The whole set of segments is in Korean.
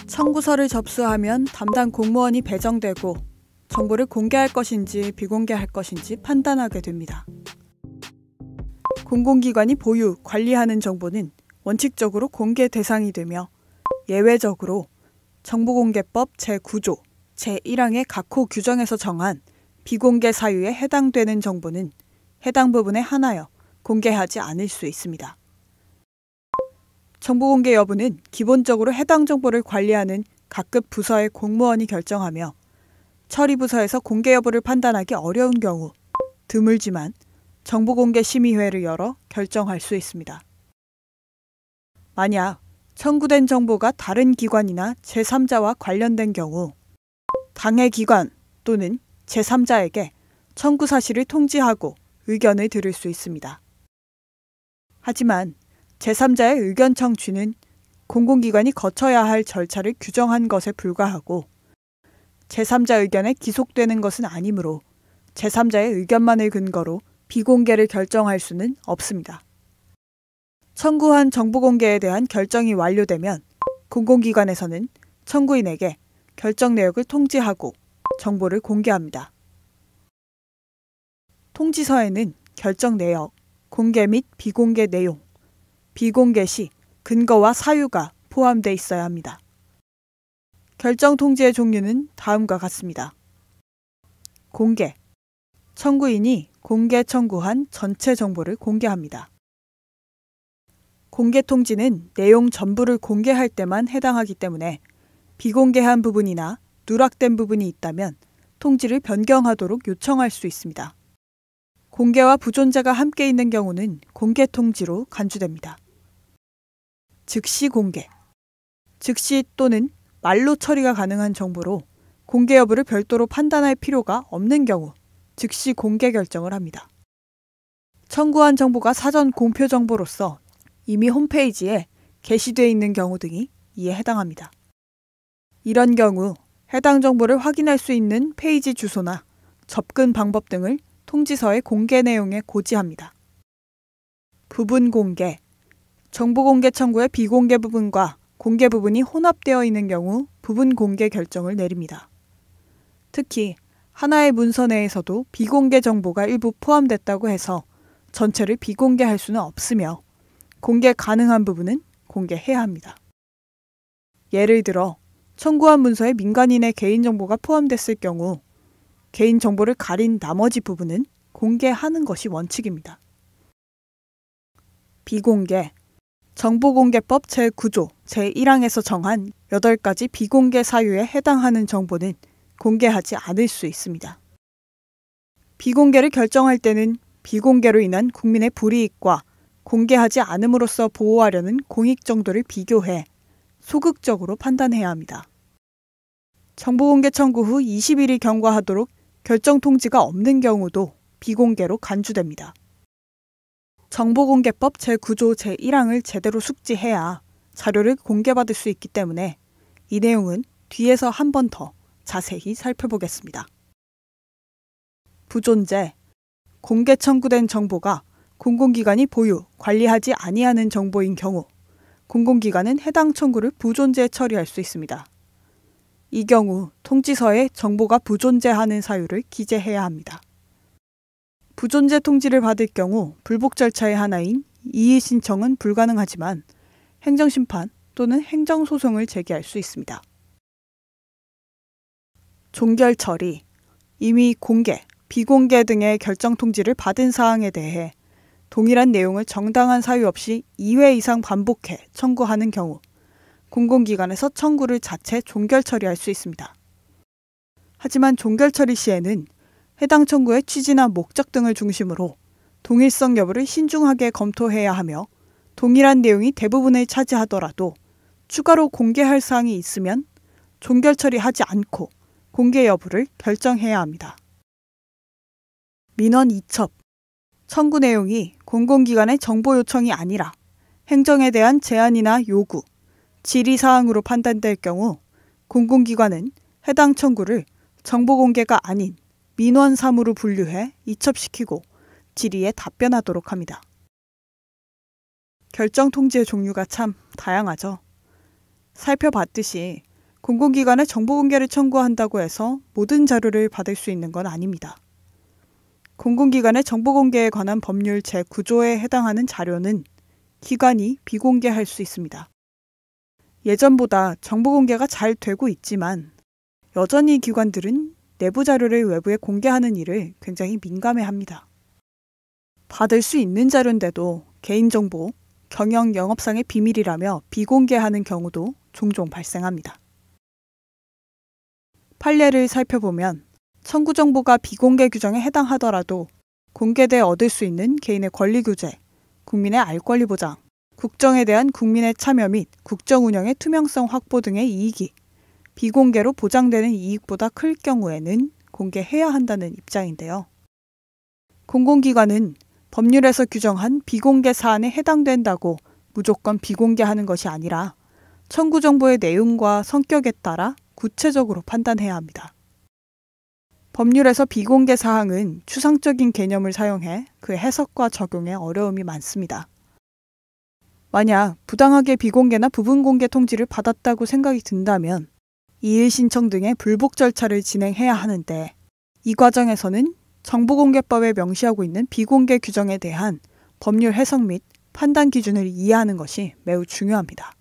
청구서를 접수하면 담당 공무원이 배정되고 정보를 공개할 것인지 비공개할 것인지 판단하게 됩니다. 공공기관이 보유, 관리하는 정보는 원칙적으로 공개 대상이 되며 예외적으로 정보공개법 제9조, 제1항의 각호 규정에서 정한 비공개 사유에 해당되는 정보는 해당 부분에 한하여 공개하지 않을 수 있습니다. 정보공개 여부는 기본적으로 해당 정보를 관리하는 각급 부서의 공무원이 결정하며 처리부서에서 공개 여부를 판단하기 어려운 경우 드물지만 정보공개심의회를 열어 결정할 수 있습니다. 만약 청구된 정보가 다른 기관이나 제3자와 관련된 경우 당해 기관 또는 제3자에게 청구 사실을 통지하고 의견을 들을 수 있습니다. 하지만 제3자의 의견 청취는 공공기관이 거쳐야 할 절차를 규정한 것에 불과하고 제3자 의견에 기속되는 것은 아니므로 제3자의 의견만을 근거로 비공개를 결정할 수는 없습니다. 청구한 정보공개에 대한 결정이 완료되면 공공기관에서는 청구인에게 결정 내역을 통지하고 정보를 공개합니다. 통지서에는 결정 내역, 공개 및 비공개 내용, 비공개 시 근거와 사유가 포함되어 있어야 합니다. 결정 통지의 종류는 다음과 같습니다. 공개. 청구인이 공개 청구한 전체 정보를 공개합니다. 공개 통지는 내용 전부를 공개할 때만 해당하기 때문에 비공개한 부분이나 누락된 부분이 있다면 통지를 변경하도록 요청할 수 있습니다. 공개와 부존재가 함께 있는 경우는 공개 통지로 간주됩니다. 즉시 공개. 즉시 또는 말로 처리가 가능한 정보로 공개 여부를 별도로 판단할 필요가 없는 경우 즉시 공개 결정을 합니다. 청구한 정보가 사전 공표 정보로서 이미 홈페이지에 게시되어 있는 경우 등이 이에 해당합니다. 이런 경우 해당 정보를 확인할 수 있는 페이지 주소나 접근 방법 등을 통지서의 공개 내용에 고지합니다. 부분 공개. 정보 공개 청구의 비공개 부분과 공개 부분이 혼합되어 있는 경우 부분 공개 결정을 내립니다. 특히 하나의 문서 내에서도 비공개 정보가 일부 포함됐다고 해서 전체를 비공개할 수는 없으며 공개 가능한 부분은 공개해야 합니다. 예를 들어 청구한 문서에 민간인의 개인정보가 포함됐을 경우 개인정보를 가린 나머지 부분은 공개하는 것이 원칙입니다. 비공개. 정보공개법 제9조, 제1항에서 정한 8가지 비공개 사유에 해당하는 정보는 공개하지 않을 수 있습니다. 비공개를 결정할 때는 비공개로 인한 국민의 불이익과 공개하지 않음으로써 보호하려는 공익 정도를 비교해 소극적으로 판단해야 합니다. 정보공개 청구 후 20일이 경과하도록 결정 통지가 없는 경우도 비공개로 간주됩니다. 정보공개법 제9조 제1항을 제대로 숙지해야 자료를 공개받을 수 있기 때문에 이 내용은 뒤에서 한 번 더 자세히 살펴보겠습니다. 부존재. 공개 청구된 정보가 공공기관이 보유, 관리하지 아니하는 정보인 경우 공공기관은 해당 청구를 부존재 처리할 수 있습니다. 이 경우 통지서에 정보가 부존재하는 사유를 기재해야 합니다. 부존재 통지를 받을 경우 불복 절차의 하나인 이의 신청은 불가능하지만 행정심판 또는 행정소송을 제기할 수 있습니다. 종결 처리. 이미 공개, 비공개 등의 결정 통지를 받은 사항에 대해 동일한 내용을 정당한 사유 없이 2회 이상 반복해 청구하는 경우 공공기관에서 청구를 자체 종결 처리할 수 있습니다. 하지만 종결 처리 시에는 해당 청구의 취지나 목적 등을 중심으로 동일성 여부를 신중하게 검토해야 하며 동일한 내용이 대부분을 차지하더라도 추가로 공개할 사항이 있으면 종결 처리하지 않고 공개 여부를 결정해야 합니다. 민원 이첩. 청구 내용이 공공기관의 정보 요청이 아니라 행정에 대한 제안이나 요구, 질의사항으로 판단될 경우 공공기관은 해당 청구를 정보공개가 아닌 민원 사무로 분류해 이첩시키고 질의에 답변하도록 합니다. 결정 통지의 종류가 참 다양하죠. 살펴봤듯이 공공기관에 정보 공개를 청구한다고 해서 모든 자료를 받을 수 있는 건 아닙니다. 공공기관의 정보 공개에 관한 법률 제9조에 해당하는 자료는 기관이 비공개할 수 있습니다. 예전보다 정보 공개가 잘 되고 있지만 여전히 기관들은 내부 자료를 외부에 공개하는 일을 굉장히 민감해합니다. 받을 수 있는 자료인데도 개인정보, 경영 영업상의 비밀이라며 비공개하는 경우도 종종 발생합니다. 판례를 살펴보면 청구 정보가 비공개 규정에 해당하더라도 공개돼 얻을 수 있는 개인의 권리 규제, 국민의 알 권리 보장, 국정에 대한 국민의 참여 및 국정 운영의 투명성 확보 등의 이익이 비공개로 보장되는 이익보다 클 경우에는 공개해야 한다는 입장인데요. 공공기관은 법률에서 규정한 비공개 사안에 해당된다고 무조건 비공개하는 것이 아니라 청구 정보의 내용과 성격에 따라 구체적으로 판단해야 합니다. 법률에서 비공개 사항은 추상적인 개념을 사용해 그 해석과 적용에 어려움이 많습니다. 만약 부당하게 비공개나 부분 공개 통지를 받았다고 생각이 든다면 이의 신청 등의 불복 절차를 진행해야 하는데 이 과정에서는 정보공개법에 명시하고 있는 비공개 규정에 대한 법률 해석 및 판단 기준을 이해하는 것이 매우 중요합니다.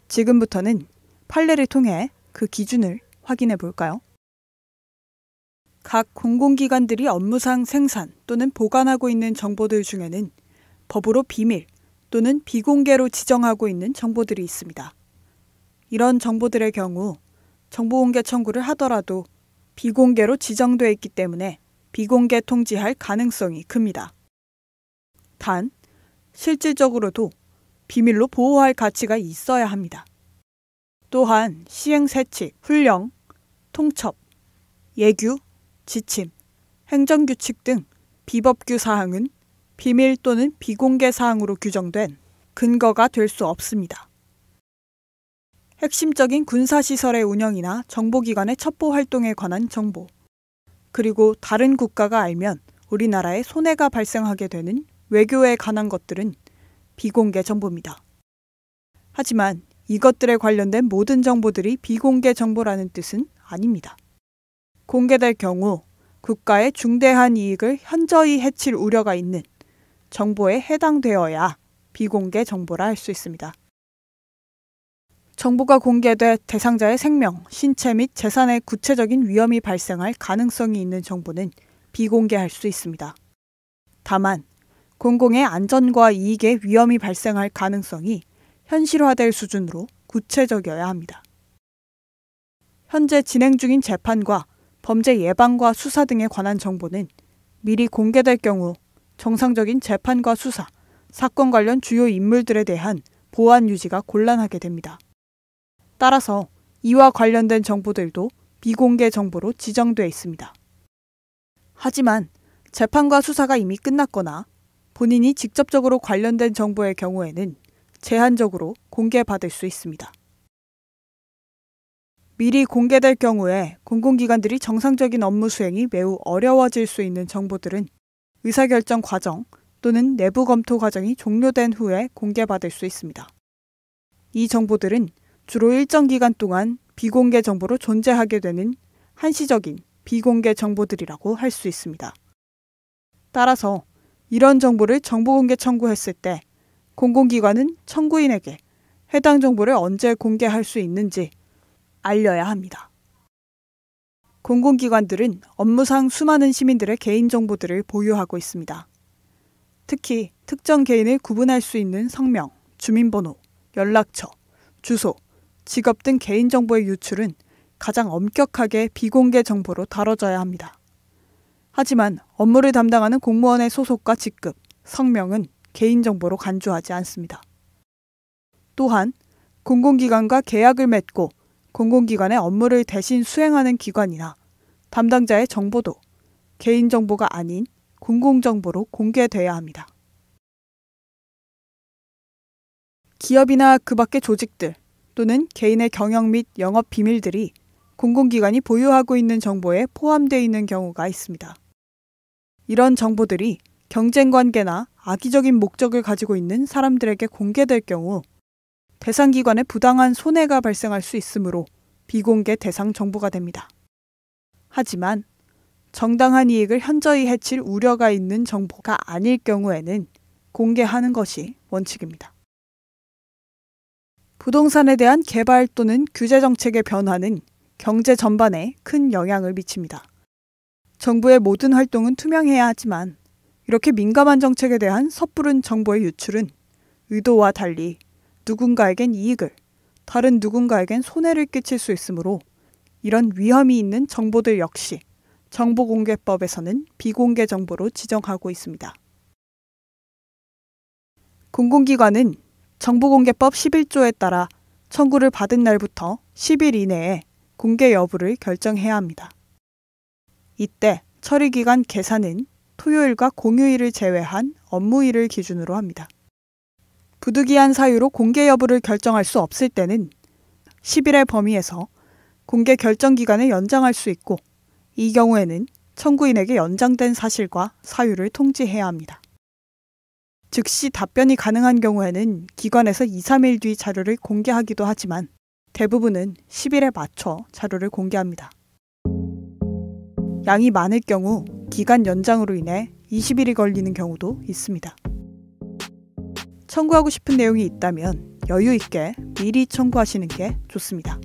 지금부터는 판례를 통해 그 기준을 확인해 볼까요? 각 공공기관들이 업무상 생산 또는 보관하고 있는 정보들 중에는 법으로 비밀 또는 비공개로 지정하고 있는 정보들이 있습니다. 이런 정보들의 경우 정보공개 청구를 하더라도 비공개로 지정되어 있기 때문에 비공개 통지할 가능성이 큽니다. 단, 실질적으로도 비밀로 보호할 가치가 있어야 합니다. 또한 시행세칙, 훈령, 통첩, 예규, 지침, 행정규칙 등 비법규 사항은 비밀 또는 비공개 사항으로 규정된 근거가 될 수 없습니다. 핵심적인 군사시설의 운영이나 정보기관의 첩보활동에 관한 정보, 그리고 다른 국가가 알면 우리나라에 손해가 발생하게 되는 외교에 관한 것들은 비공개 정보입니다. 하지만 이것들에 관련된 모든 정보들이 비공개 정보라는 뜻은 아닙니다. 공개될 경우 국가의 중대한 이익을 현저히 해칠 우려가 있는 정보에 해당되어야 비공개 정보라 할 수 있습니다. 정보가 공개돼 대상자의 생명, 신체 및 재산에 구체적인 위험이 발생할 가능성이 있는 정보는 비공개할 수 있습니다. 다만 공공의 안전과 이익에 위험이 발생할 가능성이 현실화될 수준으로 구체적이어야 합니다. 현재 진행 중인 재판과 범죄 예방과 수사 등에 관한 정보는 미리 공개될 경우 정상적인 재판과 수사, 사건 관련 주요 인물들에 대한 보안 유지가 곤란하게 됩니다. 따라서 이와 관련된 정보들도 비공개 정보로 지정돼 있습니다. 하지만 재판과 수사가 이미 끝났거나 본인이 직접적으로 관련된 정보의 경우에는 제한적으로 공개받을 수 있습니다. 미리 공개될 경우에 공공기관들이 정상적인 업무 수행이 매우 어려워질 수 있는 정보들은 의사결정 과정 또는 내부 검토 과정이 종료된 후에 공개받을 수 있습니다. 이 정보들은 주로 일정 기간 동안 비공개 정보로 존재하게 되는 한시적인 비공개 정보들이라고 할 수 있습니다. 따라서 이런 정보를 정보공개 청구했을 때 공공기관은 청구인에게 해당 정보를 언제 공개할 수 있는지 알려야 합니다. 공공기관들은 업무상 수많은 시민들의 개인정보들을 보유하고 있습니다. 특히 특정 개인을 구분할 수 있는 성명, 주민번호, 연락처, 주소, 직업 등 개인정보의 유출은 가장 엄격하게 비공개 정보로 다뤄져야 합니다. 하지만 업무를 담당하는 공무원의 소속과 직급, 성명은 개인정보로 간주하지 않습니다. 또한 공공기관과 계약을 맺고 공공기관의 업무를 대신 수행하는 기관이나 담당자의 정보도 개인정보가 아닌 공공정보로 공개돼야 합니다. 기업이나 그 밖의 조직들 또는 개인의 경영 및 영업 비밀들이 공공기관이 보유하고 있는 정보에 포함되어 있는 경우가 있습니다. 이런 정보들이 경쟁관계나 악의적인 목적을 가지고 있는 사람들에게 공개될 경우 대상 기관에 부당한 손해가 발생할 수 있으므로 비공개 대상 정보가 됩니다. 하지만 정당한 이익을 현저히 해칠 우려가 있는 정보가 아닐 경우에는 공개하는 것이 원칙입니다. 부동산에 대한 개발 또는 규제 정책의 변화는 경제 전반에 큰 영향을 미칩니다. 정부의 모든 활동은 투명해야 하지만 이렇게 민감한 정책에 대한 섣부른 정보의 유출은 의도와 달리 누군가에겐 이익을, 다른 누군가에겐 손해를 끼칠 수 있으므로 이런 위험이 있는 정보들 역시 정보공개법에서는 비공개 정보로 지정하고 있습니다. 공공기관은 정보공개법 11조에 따라 청구를 받은 날부터 10일 이내에 공개 여부를 결정해야 합니다. 이때 처리기간 계산은 토요일과 공휴일을 제외한 업무일을 기준으로 합니다. 부득이한 사유로 공개 여부를 결정할 수 없을 때는 10일의 범위에서 공개 결정 기간을 연장할 수 있고 이 경우에는 청구인에게 연장된 사실과 사유를 통지해야 합니다. 즉시 답변이 가능한 경우에는 기관에서 2, 3일 뒤 자료를 공개하기도 하지만 대부분은 10일에 맞춰 자료를 공개합니다. 양이 많을 경우 기간 연장으로 인해 20일이 걸리는 경우도 있습니다. 청구하고 싶은 내용이 있다면 여유 있게 미리 청구하시는 게 좋습니다.